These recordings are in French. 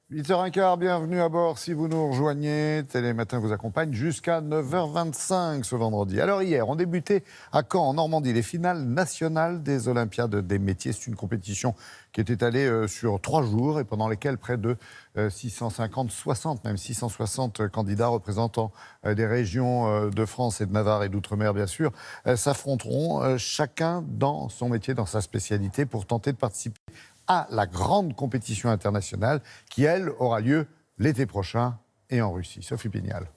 8h15, bienvenue à bord. Si vous nous rejoignez, Télématin vous accompagne jusqu'à 9h25 ce vendredi. Alors hier, on débutait à Caen, en Normandie, les finales nationales des Olympiades des métiers. C'est une compétition qui est étalée sur 3 jours et pendant lesquels près de 660 candidats représentant des régions de France et de Navarre et d'Outre-mer, bien sûr, s'affronteront chacun dans son métier, dans sa spécialité, pour tenter de participer à la grande compétition internationale qui, elle, aura lieu l'été prochain et en Russie. Sophie Pignal.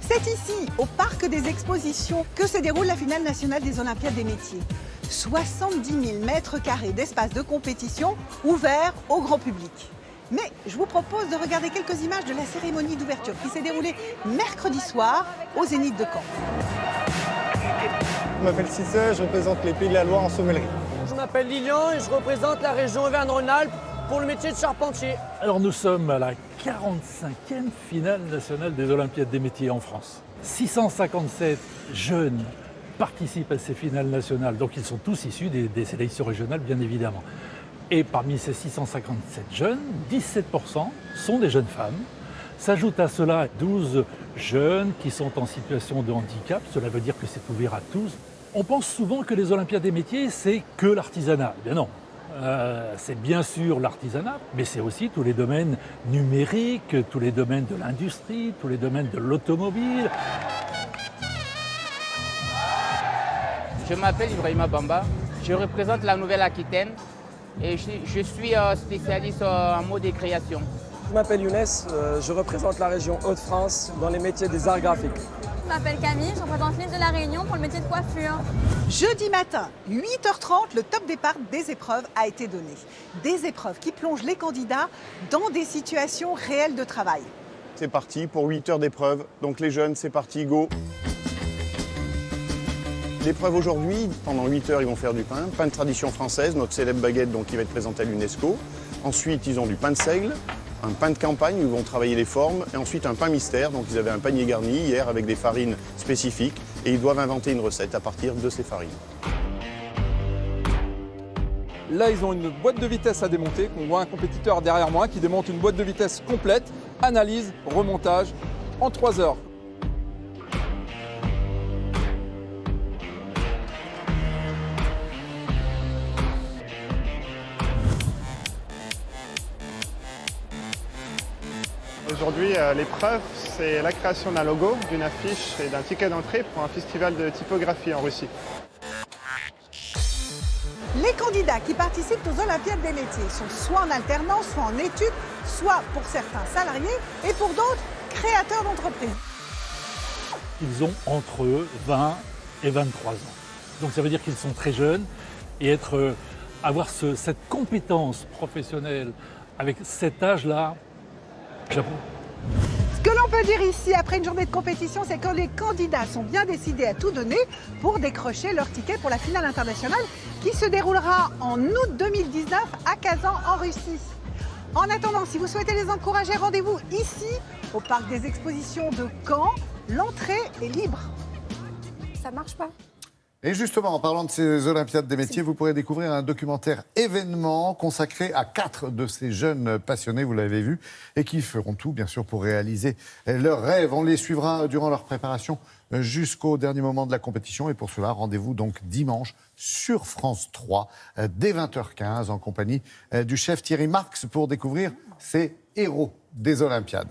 C'est ici, au Parc des Expositions, que se déroule la finale nationale des Olympiades des métiers. 70 000 mètres carrés d'espace de compétition ouverts au grand public. Mais je vous propose de regarder quelques images de la cérémonie d'ouverture qui s'est déroulée mercredi soir au Zénith de Caen. Je m'appelle Cissé, je représente les Pays de la Loire en sommellerie. Je m'appelle Lilian et je représente la région Auvergne-Rhône-Alpes pour le métier de charpentier. Alors nous sommes à la 45e finale nationale des Olympiades des métiers en France. 657 jeunes participent à ces finales nationales, donc ils sont tous issus des sélections régionales bien évidemment. Et parmi ces 657 jeunes, 17% sont des jeunes femmes. S'ajoutent à cela 12 jeunes qui sont en situation de handicap. Cela veut dire que c'est ouvert à tous. On pense souvent que les Olympiades des métiers, c'est que l'artisanat. Bien non. C'est bien sûr l'artisanat, mais c'est aussi tous les domaines numériques, tous les domaines de l'industrie, tous les domaines de l'automobile. Je m'appelle Ibrahima Bamba, je représente la Nouvelle-Aquitaine et je suis spécialiste en mode et création. Je m'appelle Younes, je représente la région Hauts-de-France dans les métiers des arts graphiques. Je m'appelle Camille, je représente l'île de la Réunion pour le métier de coiffure. Jeudi matin, 8h30, le top départ des épreuves a été donné. Des épreuves qui plongent les candidats dans des situations réelles de travail. C'est parti pour 8 heures d'épreuve. Donc les jeunes, c'est parti, go. L'épreuve aujourd'hui, pendant 8 heures, ils vont faire du pain de tradition française, notre célèbre baguette donc, qui va être présentée à l'UNESCO. Ensuite, ils ont du pain de seigle, un pain de campagne où ils vont travailler les formes, et ensuite un pain mystère. Donc ils avaient un panier garni hier avec des farines spécifiques et ils doivent inventer une recette à partir de ces farines. Là, ils ont une boîte de vitesse à démonter. On voit un compétiteur derrière moi qui démonte une boîte de vitesse complète, analyse, remontage, en 3 heures. Aujourd'hui, l'épreuve, c'est la création d'un logo, d'une affiche et d'un ticket d'entrée pour un festival de typographie en Russie. Les candidats qui participent aux Olympiades des métiers sont soit en alternance, soit en études, soit pour certains salariés et pour d'autres créateurs d'entreprises. Ils ont entre 20 et 23 ans. Donc ça veut dire qu'ils sont très jeunes et avoir cette compétence professionnelle avec cet âge-là, chapeau. Ce que l'on peut dire ici, après une journée de compétition, c'est que les candidats sont bien décidés à tout donner pour décrocher leur ticket pour la finale internationale qui se déroulera en août 2019 à Kazan en Russie. En attendant, si vous souhaitez les encourager, rendez-vous ici, au Parc des Expositions de Caen. L'entrée est libre. Ça marche pas. Et justement, en parlant de ces Olympiades des métiers, vous pourrez découvrir un documentaire événement consacré à 4 de ces jeunes passionnés, vous l'avez vu, et qui feront tout, bien sûr, pour réaliser leurs rêves. On les suivra durant leur préparation jusqu'au dernier moment de la compétition. Et pour cela, rendez-vous donc dimanche sur France 3, dès 20h15, en compagnie du chef Thierry Marx, pour découvrir ces héros des Olympiades.